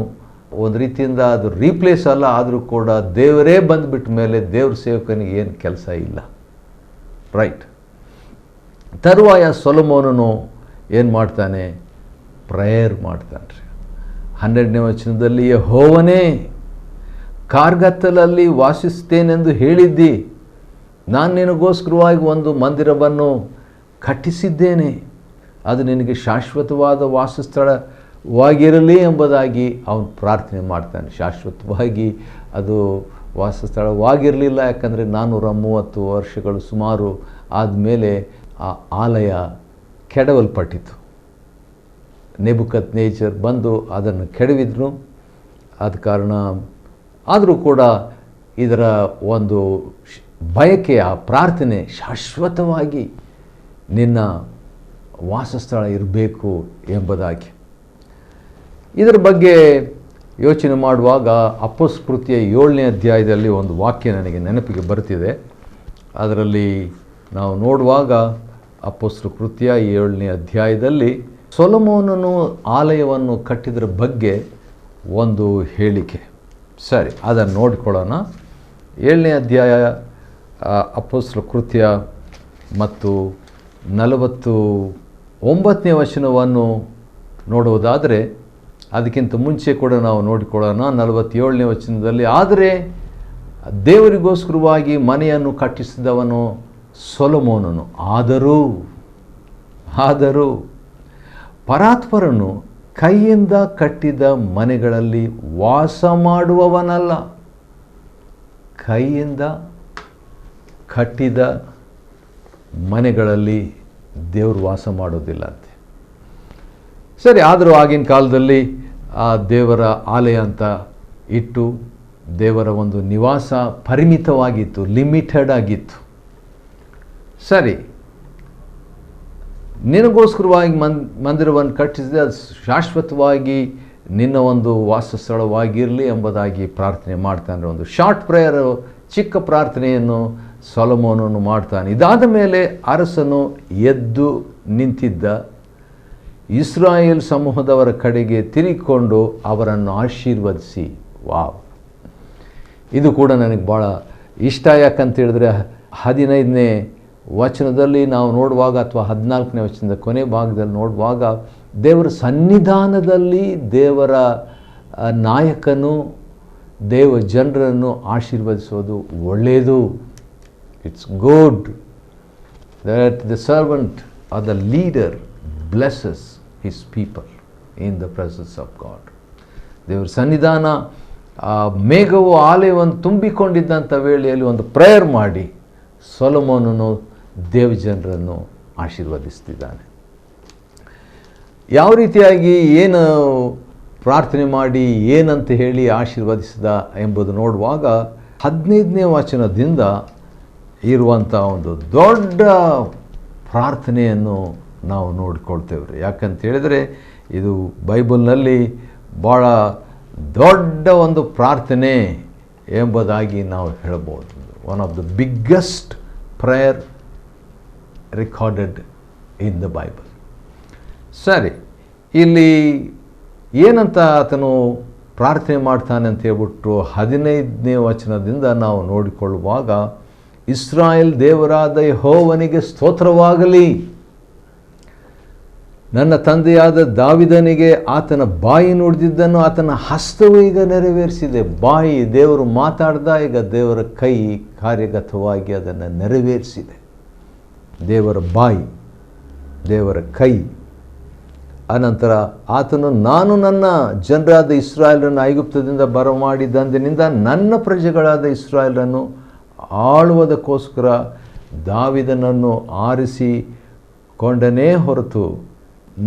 ಒಂದು ರೀತಿಯಿಂದ ಅದು ರೀಪ್ಲೇಸ್ ಅಲ್ಲ, ಆದರೂ ಕೂಡ ದೇವರೇ ಬಂದುಬಿಟ್ಟ ಮೇಲೆ ದೇವ್ರ ಸೇವಕನಿಗೆ ಏನು ಕೆಲಸ ಇಲ್ಲ. ರೈಟ್. ತರುವಾಯ ಸೊಲೊಮೋನನು ಏನು ಮಾಡ್ತಾನೆ? ಪ್ರೇಯರ್ ಮಾಡ್ತಾನೆ. 12ನೇ ವಚನದಲ್ಲಿ, ಯೆಹೋವನೇ, ಕಾರ್ಗತ್ತಲಲ್ಲಿ ವಾಸಿಸ್ತೇನೆಂದು ಹೇಳಿದ್ದಿ. ನಾನು ನಿನಗೋಸ್ಕರವಾಗಿ ಒಂದು ಮಂದಿರವನ್ನು ಕಟ್ಟಿಸಿದ್ದೇನೆ, ಅದು ನಿನಗೆ ಶಾಶ್ವತವಾದ ವಾಸಸ್ಥಳವಾಗಿರಲಿ ಎಂಬುದಾಗಿ ಅವನು ಪ್ರಾರ್ಥನೆ ಮಾಡ್ತಾನೆ. ಶಾಶ್ವತವಾಗಿ ಅದು ವಾಸಸ್ಥಳವಾಗಿರಲಿಲ್ಲ, ಯಾಕಂದರೆ 430 ವರ್ಷಗಳು ಸುಮಾರು ಆದಮೇಲೆ ಆ ಆಲಯ ಕೆಡವಲ್ಪಟ್ಟಿತು. ನೆಬುಕದ್ನೆಚ್ಚರ್ ಬಂದು ಅದನ್ನು ಕೆಡವಿದ್ರು. ಆದ ಕಾರಣ ಆದರೂ ಕೂಡ ಇದರ ಒಂದು ಬಯಕೆಯ ಪ್ರಾರ್ಥನೆ, ಶಾಶ್ವತವಾಗಿ ನಿನ್ನ ವಾಸಸ್ಥಳ ಇರಬೇಕು ಎಂಬುದಾಗಿ. ಇದರ ಬಗ್ಗೆ ಯೋಚನೆ ಮಾಡುವಾಗ ಅಪೊಸ್ತಲಕೃತ್ಯ 7ನೇ ಅಧ್ಯಾಯದಲ್ಲಿ ಒಂದು ವಾಕ್ಯ ನನಗೆ ನೆನಪಿಗೆ ಬರ್ತಿದೆ. ಅದರಲ್ಲಿ ನಾವು ನೋಡುವಾಗ ಅಪೊಸ್ತಲಕೃತ್ಯ 7ನೇ ಅಧ್ಯಾಯದಲ್ಲಿ ಸೊಲೊಮೋನನು ಆಲಯವನ್ನು ಕಟ್ಟಿದ್ರ ಬಗ್ಗೆ ಒಂದು ಹೇಳಿಕೆ. ಸರಿ, ಅದನ್ನು ನೋಡಿಕೊಳ್ಳೋಣ. 7ನೇ ಅಧ್ಯಾಯ ಅಪೊಸ್ತಲಕೃತ್ಯ ಮತ್ತು 49ನೇ ವಚನವನ್ನು ನೋಡುವುದಾದರೆ, ಅದಕ್ಕಿಂತ ಮುಂಚೆ ಕೂಡ ನಾವು ನೋಡಿಕೊಳ್ಳೋಣ. 47ನೇ ವಚನದಲ್ಲಿ, ಆದರೆ ದೇವರಿಗೋಸ್ಕರವಾಗಿ ಮನೆಯನ್ನು ಕಟ್ಟಿಸಿದವನು ಸೊಲೊಮೋನನು, ಆದರೂ ಪರಾತ್ಪರನು ಕೈಯಿಂದ ಕಟ್ಟಿದ ಮನೆಗಳಲ್ಲಿ ವಾಸ ಮಾಡುವವನಲ್ಲ. ಕೈಯಿಂದ ಕಟ್ಟಿದ ಮನೆಗಳಲ್ಲಿ ದೇವರು ವಾಸ ಮಾಡೋದಿಲ್ಲ ಅಂತೆ. ಸರಿ, ಆದರೂ ಆಗಿನ ಕಾಲದಲ್ಲಿ ಆ ದೇವರ ಆಲಯ ಅಂತ ಇಟ್ಟು ದೇವರ ಒಂದು ನಿವಾಸ ಪರಿಮಿತವಾಗಿತ್ತು, ಲಿಮಿಟೆಡ್ ಆಗಿತ್ತು. ಸರಿ, ನಿನಗೋಸ್ಕರವಾಗಿ ಮಂದಿರವನ್ನು ಕಟ್ಟಿಸಿದೆ, ಅದು ಶಾಶ್ವತವಾಗಿ ನಿನ್ನ ಒಂದು ವಾಸಸ್ಥಳವಾಗಿರಲಿ ಎಂಬುದಾಗಿ ಪ್ರಾರ್ಥನೆ ಮಾಡ್ತಾನೆ. ಒಂದು ಶಾರ್ಟ್ ಪ್ರೇಯರು, ಚಿಕ್ಕ ಪ್ರಾರ್ಥನೆಯನ್ನು ಸೊಲೊಮೋನನು ಮಾಡ್ತಾನೆ. ಇದಾದ ಮೇಲೆ ಅರಸನು ಎದ್ದು ನಿಂತಿದ್ದ ಇಸ್ರಾಯೇಲ್ ಸಮೂಹದವರ ಕಡೆಗೆ ತಿರುಗಿಕೊಂಡು ಅವರನ್ನು ಆಶೀರ್ವದಿಸಿ. ವಾವ್, ಇದು ಕೂಡ ನನಗೆ ಭಾಳ ಇಷ್ಟ. ಯಾಕಂತ ಹೇಳಿದ್ರೆ 15ನೇ ವಚನದಲ್ಲಿ ನಾವು ನೋಡುವಾಗ, ಅಥವಾ 14ನೇ ವಚನದ ಕೊನೆ ಭಾಗದಲ್ಲಿ ನೋಡುವಾಗ, ದೇವರ ಸನ್ನಿಧಾನದಲ್ಲಿ ದೇವರ ನಾಯಕನು ದೇವ ಜನರನ್ನು ಆಶೀರ್ವದಿಸೋದು ಒಳ್ಳೆಯದು. It's good that the servant are the leader blesses his people in the presence of God. ದೇವರ ಸನ್ನಿಧಾನ ಮೇಘವು ಆಲಯವನ್ನು ತುಂಬಿಕೊಂಡಿದ್ದಂಥ ವೇಳೆಯಲ್ಲಿ ಒಂದು ಪ್ರೇಯರ್ ಮಾಡಿ ಸೊಲೊಮೋನನು ದೇವ ಜನರನ್ನು ಆಶೀರ್ವದಿಸ್ತಿದ್ದಾನೆ. ಯಾವ ರೀತಿಯಾಗಿ ಏನು ಪ್ರಾರ್ಥನೆ ಮಾಡಿ ಏನಂತ ಹೇಳಿ ಆಶೀರ್ವದಿಸಿದ ಎಂಬುದು ನೋಡುವಾಗ 15ನೇ ವಚನದಿಂದ ಇರುವಂಥ ಒಂದು ದೊಡ್ಡ ಪ್ರಾರ್ಥನೆಯನ್ನು ನಾವು ನೋಡಿಕೊಳ್ತೇವೆ. ಯಾಕಂತ ಹೇಳಿದರೆ ಇದು ಬೈಬಲ್ನಲ್ಲಿ ಭಾಳ ದೊಡ್ಡ ಒಂದು ಪ್ರಾರ್ಥನೆ ಎಂಬುದಾಗಿ ನಾವು ಹೇಳ್ಬೋದು. One of the biggest prayer recorded in the Bible. ಸರಿ, ಇಲ್ಲಿ ಏನಂತ ಆತನು ಪ್ರಾರ್ಥನೆ ಮಾಡ್ತಾನೆ ಅಂತ ಹೇಳ್ಬಿಟ್ಟು 15ನೇ ವಚನದಿಂದ ನಾವು ನೋಡಿಕೊಳ್ಳುವಾಗ, ಇಸ್ರಾಯೇಲ್ ದೇವರಾದ ಯೆಹೋವನಿಗೆ ಸ್ತೋತ್ರವಾಗಲಿ, ನನ್ನ ತಂದೆಯಾದ ದಾವಿದನಿಗೆ ಆತನ ಬಾಯಿ ನುಡಿದಿದ್ದನ್ನು ಆತನ ಹಸ್ತವು ಈಗ ನೆರವೇರಿಸಿದೆ. ಬಾಯಿ ದೇವರು ಮಾತಾಡ್ದ, ಈಗ ದೇವರ ಕೈ ಕಾರ್ಯಗತವಾಗಿ ಅದನ್ನು ನೆರವೇರಿಸಿದೆ. ದೇವರ ಬಾಯಿ ದೇವರ ಕೈ. ಅನಂತರ ಆತನು, ನಾನು ನನ್ನ ಜನರಾದ ಇಸ್ರಾಯೇಲರನ್ನು ಐಗುಪ್ತದಿಂದ ಬರಮಾಡಿದಂದಿನಿಂದ ನನ್ನ ಪ್ರಜೆಗಳಾದ ಇಸ್ರಾಯೇಲರನ್ನು ಆಳುವುದಕ್ಕೋಸ್ಕರ ದಾವೀದನನ್ನು ಆರಿಸಿಕೊಂಡನೇ ಹೊರತು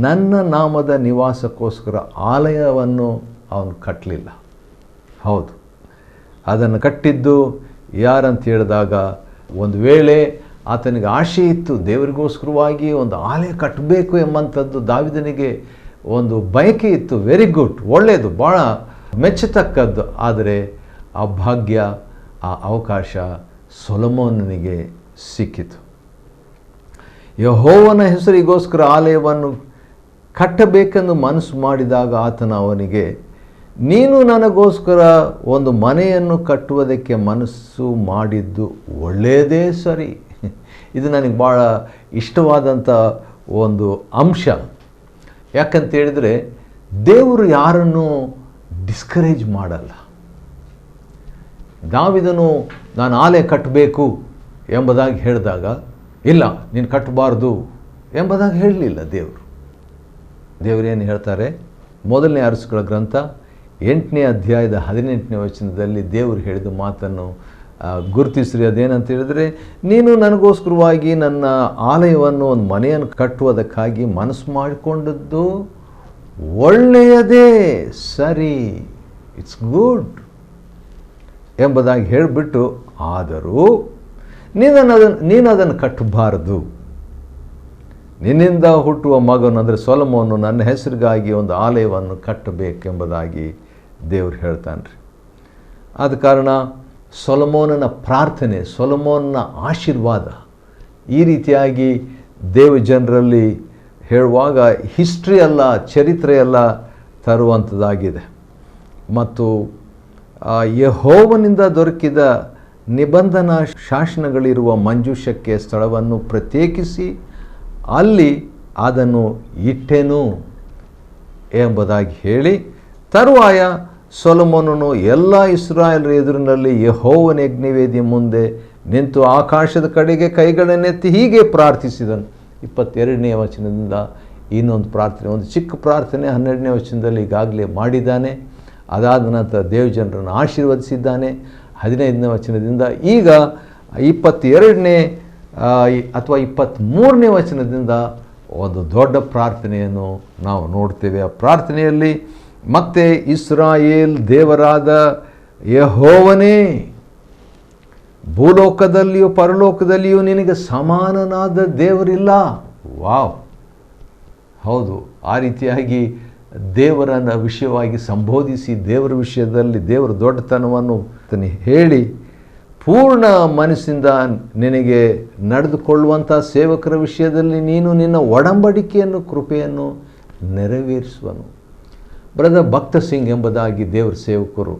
ನನ್ನ ನಾಮದ ನಿವಾಸಕ್ಕೋಸ್ಕರ ಆಲಯವನ್ನು ಅವನು ಕಟ್ಟಲಿಲ್ಲ. ಹೌದು, ಅದನ್ನು ಕಟ್ಟಿದ್ದು ಯಾರಂತ ಹೇಳಿದಾಗ, ಒಂದು ವೇಳೆ ಆತನಿಗೆ ಆಶೆ ಇತ್ತು, ದೇವರಿಗೋಸ್ಕರವಾಗಿ ಒಂದು ಆಲಯ ಕಟ್ಟಬೇಕು ಎಂಬಂಥದ್ದು ದಾವೀದನಿಗೆ ಒಂದು ಬಯಕೆ ಇತ್ತು. ವೆರಿ ಗುಡ್, ಒಳ್ಳೆಯದು, ಭಾಳ ಮೆಚ್ಚತಕ್ಕದ್ದು. ಆದರೆ ಆ ಭಾಗ್ಯ, ಆ ಅವಕಾಶ ಸೊಲೊಮೋನನಿಗೆ ಸಿಕ್ಕಿತು. ಯೆಹೋವನ ಹೆಸರಿಗೋಸ್ಕರ ಆಲಯವನ್ನು ಕಟ್ಟಬೇಕೆಂದು ಮನಸ್ಸು ಮಾಡಿದಾಗ ಆತನ ಅವನಿಗೆ, ನೀನು ನನಗೋಸ್ಕರ ಒಂದು ಮನೆಯನ್ನು ಕಟ್ಟುವುದಕ್ಕೆ ಮನಸ್ಸು ಮಾಡಿದ್ದು ಒಳ್ಳೆಯದೇ ಸರಿ. ಇದು ನನಗೆ ಭಾಳ ಇಷ್ಟವಾದಂಥ ಒಂದು ಅಂಶ. ಯಾಕಂತೇಳಿದರೆ, ದೇವರು ಯಾರನ್ನು ಡಿಸ್ಕರೇಜ್ ಮಾಡಲ್ಲ. ದಾವೀದನು ನಾನು ಆಲಯ ಕಟ್ಟಬೇಕು ಎಂಬುದಾಗಿ ಹೇಳಿದಾಗ, ಇಲ್ಲ ನೀನು ಕಟ್ಟಬಾರ್ದು ಎಂಬುದಾಗಿ ಹೇಳಲಿಲ್ಲ ದೇವರು. ದೇವರೇನು ಹೇಳ್ತಾರೆ, ಮೊದಲನೇ ಅರಸುಗಳ ಗ್ರಂಥ 8ನೇ ಅಧ್ಯಾಯದ 18ನೇ ವಚನದಲ್ಲಿ ದೇವರು ಹೇಳಿದ ಮಾತನ್ನು ಗುರುತಿಸ್ರಿ. ಅದೇನಂತ ಹೇಳಿದರೆ, ನೀನು ನನಗೋಸ್ಕರವಾಗಿ ನನ್ನ ಆಲಯವನ್ನು, ಒಂದು ಮನೆಯನ್ನು ಕಟ್ಟುವುದಕ್ಕಾಗಿ ಮನಸ್ಸು ಮಾಡಿಕೊಂಡದ್ದು ಒಳ್ಳೆಯದೇ ಸರಿ, ಇಟ್ಸ್ ಗುಡ್ ಎಂಬುದಾಗಿ ಹೇಳಿಬಿಟ್ಟು, ಆದರೂ ನೀನು ಅದನ್ನು ಕಟ್ಟಬಾರದು. ನಿನ್ನಿಂದ ಹುಟ್ಟುವ ಮಗನು ಅಂದರೆ ಸೊಲೊಮೋನು ನನ್ನ ಹೆಸರಿಗಾಗಿ ಒಂದು ಆಲಯವನ್ನು ಕಟ್ಟಬೇಕೆಂಬುದಾಗಿ ದೇವರು ಹೇಳ್ತಾನೆ ರೀ. ಆದ ಕಾರಣ ಸೊಲೊಮೋನನ ಪ್ರಾರ್ಥನೆ, ಸೊಲೊಮೋನನ ಆಶೀರ್ವಾದ ಈ ರೀತಿಯಾಗಿ ದೇವ ಜನರಲ್ಲಿ ಹೇಳುವಾಗ ಹಿಸ್ಟ್ರಿ ಅಲ್ಲ, ಚರಿತ್ರೆ ಅಲ್ಲ ತರುವಂಥದ್ದಾಗಿದೆ. ಮತ್ತು ಯೆಹೋವನಿಂದ ದೊರಕಿದ ನಿಬಂಧನಾ ಶಾಸನಗಳಿರುವ ಮಂಜೂಷಕ್ಕೆ ಸ್ಥಳವನ್ನು ಪ್ರತ್ಯೇಕಿಸಿ ಅಲ್ಲಿ ಅದನ್ನು ಇಟ್ಟೆನು ಎಂಬುದಾಗಿ ಹೇಳಿ, ತರುವಾಯ ಸೊಲೊಮೋನನು ಎಲ್ಲ ಇಸ್ರಾಯೇಲರ ಎದುರಿನಲ್ಲಿ ಯೆಹೋವನ ಯಜ್ಞವೇದಿಯ ಮುಂದೆ ನಿಂತು ಆಕಾಶದ ಕಡೆಗೆ ಕೈಗಳನ್ನೆತ್ತಿ ಹೀಗೆ ಪ್ರಾರ್ಥಿಸಿದನು. 22ನೇ ವಚನದಿಂದ ಇನ್ನೊಂದು ಪ್ರಾರ್ಥನೆ, ಒಂದು ಚಿಕ್ಕ ಪ್ರಾರ್ಥನೆ 12ನೇ ವಚನದಲ್ಲಿ ಈಗಾಗಲೇ ಮಾಡಿದ್ದಾನೆ. ಅದಾದ ನಂತರ ದೇವಜನರನ್ನು ಆಶೀರ್ವದಿಸಿದ್ದಾನೆ 15ನೇ ವಚನದಿಂದ. ಈಗ 22ನೇ ಅಥವಾ 23ನೇ ವಚನದಿಂದ ಒಂದು ದೊಡ್ಡ ಪ್ರಾರ್ಥನೆಯನ್ನು ನಾವು ನೋಡ್ತೇವೆ. ಆ ಪ್ರಾರ್ಥನೆಯಲ್ಲಿ ಮತ್ತೆ ಇಸ್ರಾಯೇಲ್ ದೇವರಾದ ಯೆಹೋವನೇ, ಭೂಲೋಕದಲ್ಲಿಯೂ ಪರಲೋಕದಲ್ಲಿಯೂ ನಿನಗೆ ಸಮಾನನಾದ ದೇವರಿಲ್ಲ. ವಾವ್, ಹೌದು, ಆ ರೀತಿಯಾಗಿ ದೇವರನ್ನ ವಿಷಯವಾಗಿ ಸಂಬೋಧಿಸಿ ದೇವರ ವಿಷಯದಲ್ಲಿ ದೇವರ ದೊಡ್ಡತನವನ್ನು ಹೇಳಿ ಪೂರ್ಣ ಮನಸ್ಸಿಂದ ನಿನಗೆ ನಡೆದುಕೊಳ್ಳುವಂಥ ಸೇವಕರ ವಿಷಯದಲ್ಲಿ ನೀನು ನಿನ್ನ ಒಡಂಬಡಿಕೆಯನ್ನು, ಕೃಪೆಯನ್ನು ನೆರವೇರಿಸುವನು. ಬ್ರದರ್ ಭಕ್ತ ಸಿಂಗ್ ಎಂಬುದಾಗಿ ದೇವರ ಸೇವಕರು,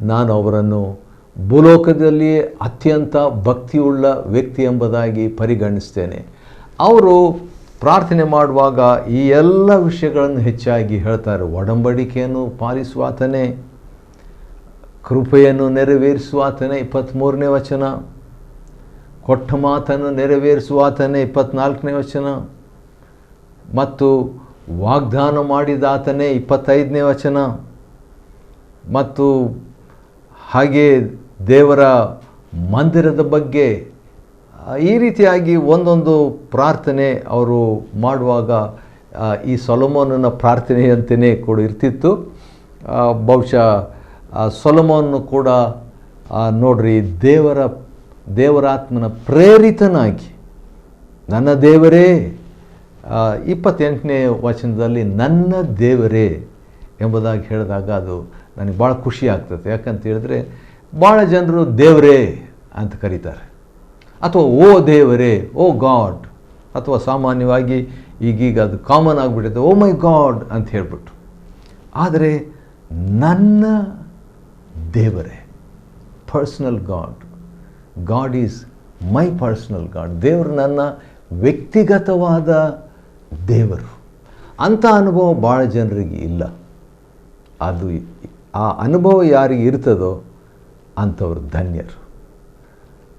ನಾನು ಅವರನ್ನು ಭೂಲೋಕದಲ್ಲಿಯೇ ಅತ್ಯಂತ ಭಕ್ತಿಯುಳ್ಳ ವ್ಯಕ್ತಿ ಎಂಬುದಾಗಿ ಪರಿಗಣಿಸ್ತೇನೆ. ಅವರು ಪ್ರಾರ್ಥನೆ ಮಾಡುವಾಗ ಈ ಎಲ್ಲ ವಿಷಯಗಳನ್ನು ಹೆಚ್ಚಾಗಿ ಹೇಳ್ತಾರೆ. ಒಡಂಬಡಿಕೆಯನ್ನು ಪಾಲಿಸುವಾತನೇ, ಕೃಪೆಯನ್ನು ನೆರವೇರಿಸುವಾತನೇ 23ನೇ ವಚನ, ಕೊಟ್ಟ ಮಾತನ್ನು ನೆರವೇರಿಸುವಾತನೇ 24ನೇ ವಚನ, ಮತ್ತು ವಾಗ್ದಾನ ಮಾಡಿದಾತನೇ 25ನೇ ವಚನ, ಮತ್ತು ಹಾಗೆ ದೇವರ ಮಂದಿರದ ಬಗ್ಗೆ ಈ ರೀತಿಯಾಗಿ ಒಂದೊಂದು ಪ್ರಾರ್ಥನೆ ಅವರು ಮಾಡುವಾಗ ಈ ಸೊಲೊಮೋನನ ಪ್ರಾರ್ಥನೆಯಂತೆಯೇ ಕೂಡ ಇರ್ತಿತ್ತು. ಬಹುಶಃ ಸೊಲೊಮೋನ್ ಕೂಡ ನೋಡ್ರಿ, ದೇವರಾತ್ಮನ ಪ್ರೇರಿತನಾಗಿ ನನ್ನ ದೇವರೇ, 28ನೇ ವಚನದಲ್ಲಿ ನನ್ನ ದೇವರೇ ಎಂಬುದಾಗಿ ಹೇಳಿದಾಗ ಅದು ನನಗೆ ಭಾಳ ಖುಷಿ ಆಗ್ತದೆ. ಯಾಕಂತ ಹೇಳಿದ್ರೆ ಭಾಳ ಜನರು ದೇವರೇ ಅಂತ ಕರೀತಾರೆ, ಅಥವಾ ಓ ದೇವರೇ, ಓ ಗಾಡ್, ಅಥವಾ ಸಾಮಾನ್ಯವಾಗಿ ಈಗೀಗ ಅದು ಕಾಮನ್ ಆಗಿಬಿಟ್ಟಿದೆ, ಓ ಮೈ ಗಾಡ್ ಅಂತ ಹೇಳ್ಬಿಟ್ಟು. ಆದರೆ ನನ್ನ ದೇವರೇ, personal god, god is my personal god. ದೇವರು ನನ್ನ ವ್ಯಕ್ತಿಗತವಾದ ದೇವರು. ಅಂಥ ಅನುಭವ ಭಾಳ ಜನರಿಗೆ ಇಲ್ಲ. ಅದು ಆ ಅನುಭವ ಯಾರಿಗೆ ಇರ್ತದೋ ಅಂಥವ್ರು ಧನ್ಯರು,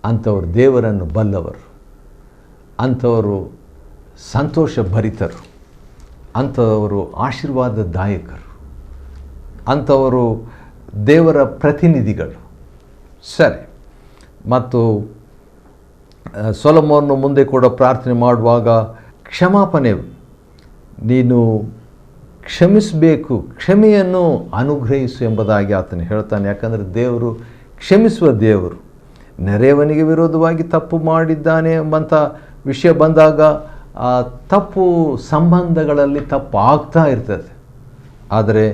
ಅಂಥವ್ರು ದೇವರನ್ನು ಬಲ್ಲವರು, ಅಂಥವರು ಸಂತೋಷ ಭರಿತರು, ಅಂಥವರು ಆಶೀರ್ವಾದದಾಯಕರು, ಅಂಥವರು ದೇವರ ಪ್ರತಿನಿಧಿಗಳು. ಸರಿ, ಮತ್ತು ಸೊಲೊಮೋನನು ಮುಂದೆ ಕೂಡ ಪ್ರಾರ್ಥನೆ ಮಾಡುವಾಗ ಕ್ಷಮಾಪಣೆ, ನೀನು ಕ್ಷಮಿಸಬೇಕು, ಕ್ಷಮೆಯನ್ನು ಅನುಗ್ರಹಿಸು ಎಂಬುದಾಗಿ ಆತನು ಹೇಳ್ತಾನೆ. ಯಾಕಂದರೆ ದೇವರು ಕ್ಷಮಿಸುವ ದೇವರು. ನೆರೆಯವನಿಗೆ ವಿರೋಧವಾಗಿ ತಪ್ಪು ಮಾಡಿದ್ದಾನೆ ಎಂಬಂಥ ವಿಷಯ ಬಂದಾಗ ಆ ತಪ್ಪು ಸಂಬಂಧಗಳಲ್ಲಿ ತಪ್ಪು ಆಗ್ತಾ ಇರ್ತದೆ. ಆದರೆ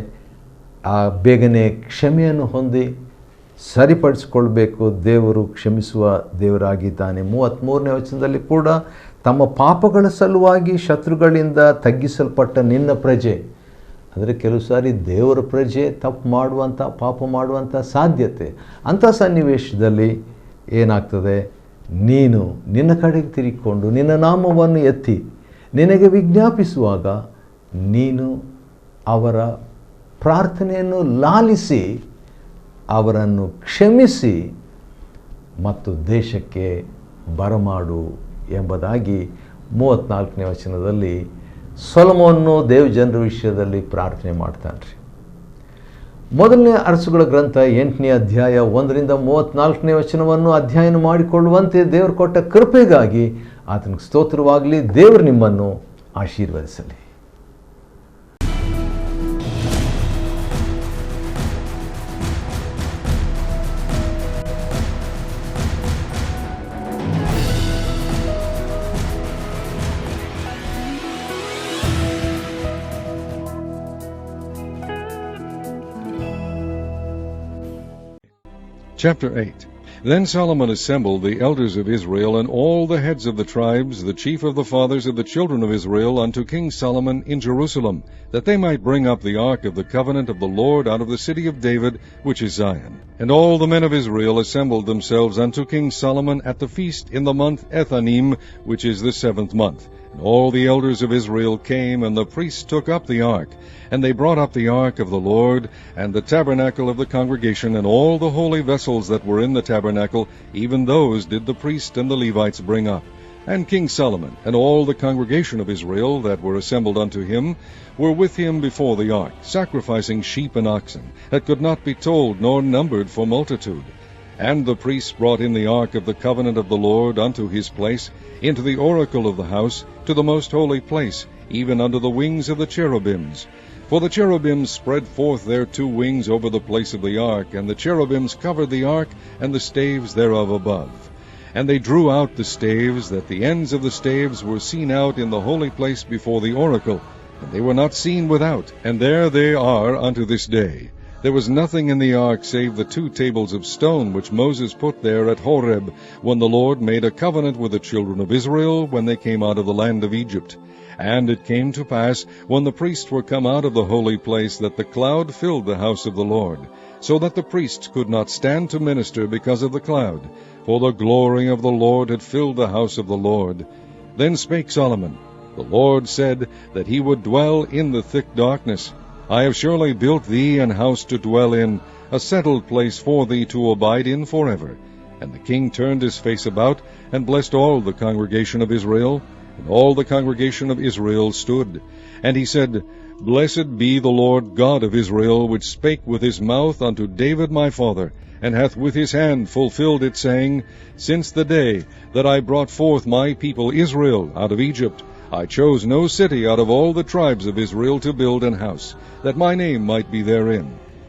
ಆ ಬೇಗನೆ ಕ್ಷಮೆಯನ್ನು ಹೊಂದಿ ಸರಿಪಡಿಸಿಕೊಳ್ಬೇಕು. ದೇವರು ಕ್ಷಮಿಸುವ ದೇವರಾಗಿದ್ದಾನೆ. 33ನೇ ವಚನದಲ್ಲಿ ಕೂಡ ತಮ್ಮ ಪಾಪಗಳ ಸಲುವಾಗಿ ಶತ್ರುಗಳಿಂದ ತಗ್ಗಿಸಲ್ಪಟ್ಟ ನಿನ್ನ ಪ್ರಜೆ, ಅಂದರೆ ಕೆಲವು ಸಾರಿ ದೇವರ ಪ್ರಜೆ ತಪ್ಪು ಮಾಡುವಂಥ, ಪಾಪ ಮಾಡುವಂಥ ಸಾಧ್ಯತೆ. ಅಂಥ ಸನ್ನಿವೇಶದಲ್ಲಿ ಏನಾಗ್ತದೆ, ನೀನು ನಿನ್ನ ಕಡೆಗೆ ತಿರುಗಿಕೊಂಡು ನಿನ್ನ ನಾಮವನ್ನು ಎತ್ತಿ ನಿನಗೆ ವಿಜ್ಞಾಪಿಸುವಾಗ ನೀನು ಅವರ ಪ್ರಾರ್ಥನೆಯನ್ನು ಲಾಲಿಸಿ ಅವರನ್ನು ಕ್ಷಮಿಸಿ ಮತ್ತು ದೇಶಕ್ಕೆ ಬರಮಾಡು ಎಂಬುದಾಗಿ 34ನೇ ವಚನದಲ್ಲಿ ಸೊಲೊಮೋನನು ದೇವಜನರ ವಿಷಯದಲ್ಲಿ ಪ್ರಾರ್ಥನೆ ಮಾಡ್ತಾನೆ ರೀ. ಮೊದಲನೇ ಅರಸುಗಳ ಗ್ರಂಥ 8ನೇ ಅಧ್ಯಾಯ 1ರಿಂದ 34ನೇ ವಚನವನ್ನು ಅಧ್ಯಯನ ಮಾಡಿಕೊಳ್ಳುವಂತೆ ದೇವರು ಕೊಟ್ಟ ಕೃಪೆಗಾಗಿ ಆತನಿಗೆ ಸ್ತೋತ್ರವಾಗಲಿ. ದೇವರು ನಿಮ್ಮನ್ನು ಆಶೀರ್ವದಿಸಲಿ. Chapter 8. Then Solomon assembled the elders of Israel and all the heads of the tribes, the chief of the fathers of the children of Israel, unto King Solomon in Jerusalem, that they might bring up the ark of the covenant of the Lord out of the city of David, which is Zion. And all the men of Israel assembled themselves unto King Solomon at the feast in the month Ethanim, which is the 7th month. And all the elders of Israel came, and the priests took up the ark. And they brought up the ark of the Lord, and the tabernacle of the congregation, and all the holy vessels that were in the tabernacle, even those did the priest and the Levites bring up. And King Solomon, and all the congregation of Israel that were assembled unto him, were with him before the ark, sacrificing sheep and oxen, that could not be told nor numbered for multitude. And the priests brought in the ark of the covenant of the Lord unto his place, into the oracle of the house, to the most holy place, even under the wings of the cherubims. For the cherubims spread forth their 2 wings over the place of the ark, and the cherubims covered the ark, and the staves thereof above. And they drew out the staves, that the ends of the staves were seen out in the holy place before the oracle, and they were not seen without, and there they are unto this day. There was nothing in the ark save the 2 tables of stone which Moses put there at Horeb, when the Lord made a covenant with the children of Israel when they came out of the land of Egypt. And it came to pass, when the priests were come out of the holy place, that the cloud filled the house of the Lord, so that the priests could not stand to minister because of the cloud, for the glory of the Lord had filled the house of the Lord. Then spake Solomon, The Lord said that he would dwell in the thick darkness. I have surely built thee an house to dwell in, a settled place for thee to abide in forever. And the king turned his face about, and blessed all the congregation of Israel. And all the congregation of Israel stood. And he said, Blessed be the Lord God of Israel, which spake with his mouth unto David my father, and hath with his hand fulfilled it, saying, Since the day that I brought forth my people Israel out of Egypt, I chose no city out of all the tribes of Israel to build an house, that my name might be therein.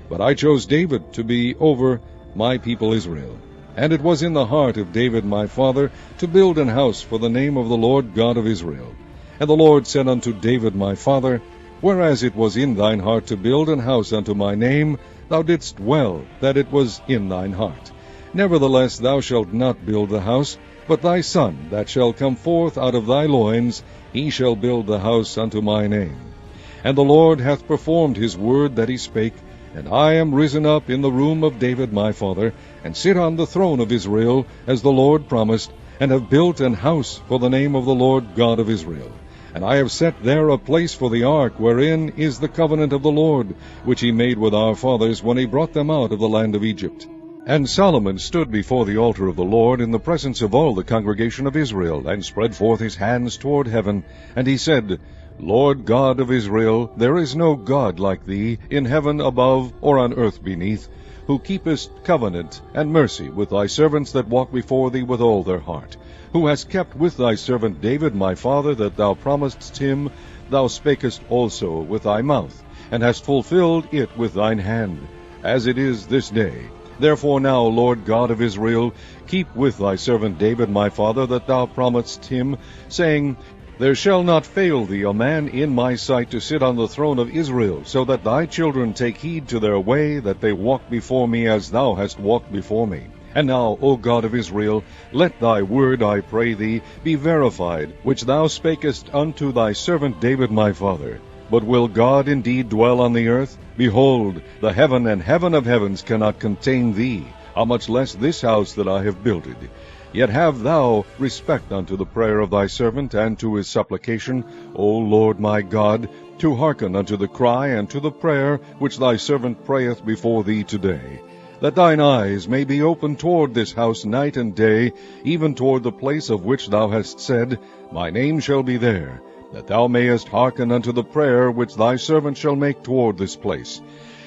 But I chose David to be over my people Israel. And it was in the heart of David my father to build an house for the name of the Lord God of Israel. And the Lord said unto David my father, Whereas it was in thine heart to build an house unto my name, thou didst well that it was in thine heart. Nevertheless thou shalt not build the house, but thy son that shall come forth out of thy loins, he shall build the house unto my name. And the Lord hath performed his word that he spake, and I am risen up in the room of David my father, and sit on the throne of Israel, as the Lord promised, and have built an house for the name of the Lord God of Israel. And I have set there a place for the ark, wherein is the covenant of the Lord, which he made with our fathers when he brought them out of the land of Egypt. And Solomon stood before the altar of the Lord in the presence of all the congregation of Israel, and spread forth his hands toward heaven, and he said, Lord God of Israel, there is no God like thee, in heaven above or on earth beneath, who keepest covenant and mercy with thy servants that walk before thee with all their heart, who hast kept with thy servant David my father that thou promisedst him, thou spakest also with thy mouth, and hast fulfilled it with thine hand, as it is this day. Therefore now, Lord God of Israel, keep with thy servant David my father that thou promisedst him, saying, There shall not fail thee a man in my sight to sit on the throne of Israel, so that thy children take heed to their way, that they walk before me as thou hast walked before me. And now, O God of Israel, let thy word, I pray thee, be verified, which thou spakest unto thy servant David my father. But will God indeed dwell on the earth? Behold, the heaven and heaven of heavens cannot contain thee, how much less this house that I have builded. Yet have thou respect unto the prayer of thy servant, and to his supplication, O Lord my God, to hearken unto the cry and to the prayer which thy servant prayeth before thee today. That thine eyes may be open toward this house night and day, even toward the place of which thou hast said, My name shall be there, that thou mayest hearken unto the prayer which thy servant shall make toward this place.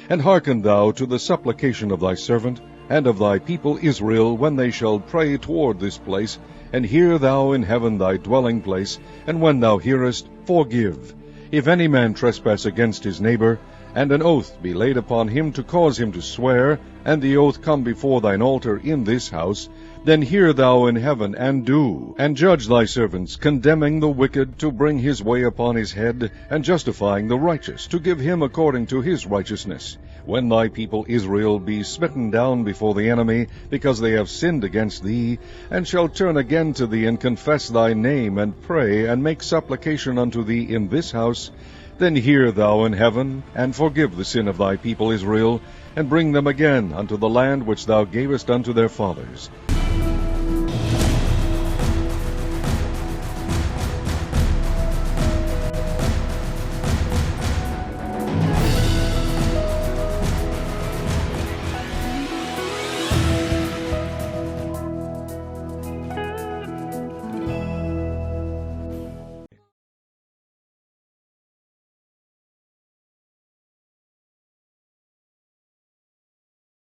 And hearken thou to the supplication of thy servant, and of thy people Israel, when they shall pray toward this place, and hear thou in heaven thy dwelling place, and when thou hearest, forgive. If any man trespass against his neighbor, and an oath be laid upon him to cause him to swear, and the oath come before thine altar in this house, then hear thou in heaven, and do, and judge thy servants, condemning the wicked to bring his way upon his head, and justifying the righteous, to give him according to his righteousness. When thy people Israel be smitten down before the enemy, because they have sinned against thee, and shall turn again to thee, and confess thy name, and pray, and make supplication unto thee in this house, then hear thou in heaven, and forgive the sin of thy people Israel, and bring them again unto the land which thou gavest unto their fathers.